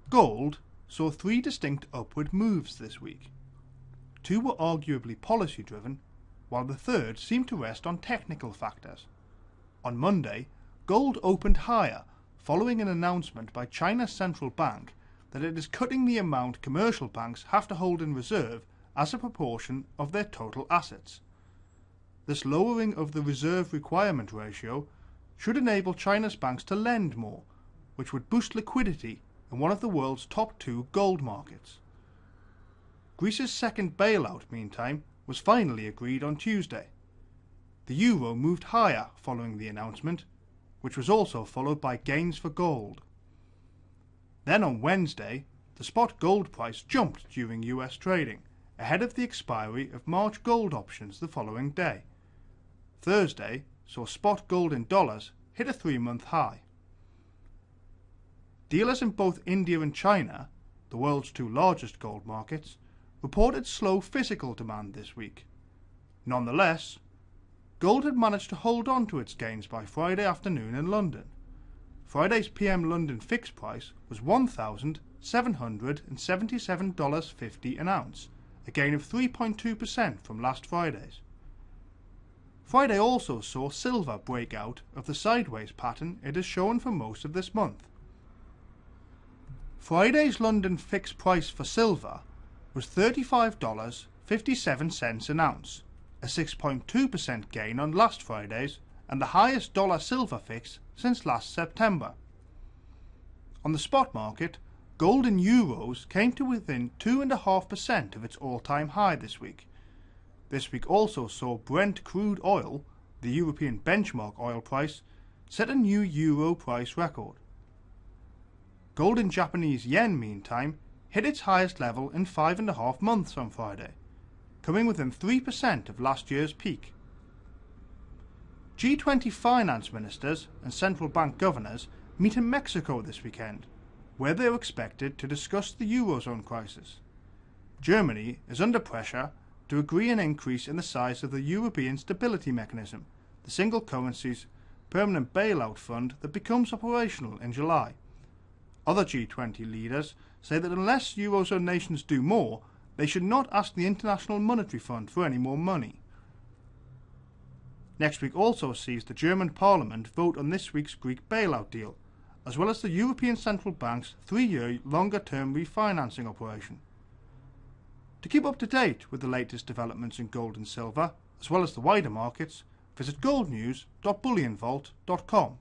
Gold saw three distinct upward moves this week. Two were arguably policy-driven, while the third seemed to rest on technical factors. On Monday, gold opened higher following an announcement by China's central bank that it is cutting the amount commercial banks have to hold in reserve as a proportion of their total assets. This lowering of the reserve requirement ratio should enable China's banks to lend more, which would boost liquidity in one of the world's top two gold markets. Greece's second bailout, meantime, was finally agreed on Tuesday. The euro moved higher following the announcement, which was also followed by gains for gold. Then on Wednesday, the spot gold price jumped during US trading, ahead of the expiry of March gold options the following day. Thursday saw spot gold in dollars hit a 3-month high. Dealers in both India and China, the world's two largest gold markets, reported slow physical demand this week. Nonetheless, gold had managed to hold on to its gains by Friday afternoon in London. Friday's PM London fixed price was $1,777.50 an ounce, a gain of 3.2% from last Friday's. Friday also saw silver break out of the sideways pattern it has shown for most of this month. Friday's London fixed price for silver was $35.57 an ounce, a 6.2% gain on last Friday's and the highest dollar silver fix since last September. On the spot market, gold in euros came to within 2.5% of its all-time high this week. This week also saw Brent crude oil, the European benchmark oil price, set a new euro price record. Gold in Japanese yen, meantime, hit its highest level in 5.5 months on Friday, coming within 3% of last year's peak. G20 finance ministers and central bank governors meet in Mexico this weekend, where they are expected to discuss the Eurozone crisis. Germany is under pressure to agree an increase in the size of the European Stability Mechanism, the single currency's permanent bailout fund that becomes operational in July. Other G20 leaders say that unless Eurozone nations do more, they should not ask the International Monetary Fund for any more money. Next week also sees the German Parliament vote on this week's Greek bailout deal, as well as the European Central Bank's 3-year longer-term refinancing operation. To keep up to date with the latest developments in gold and silver, as well as the wider markets, visit goldnews.bullionvault.com.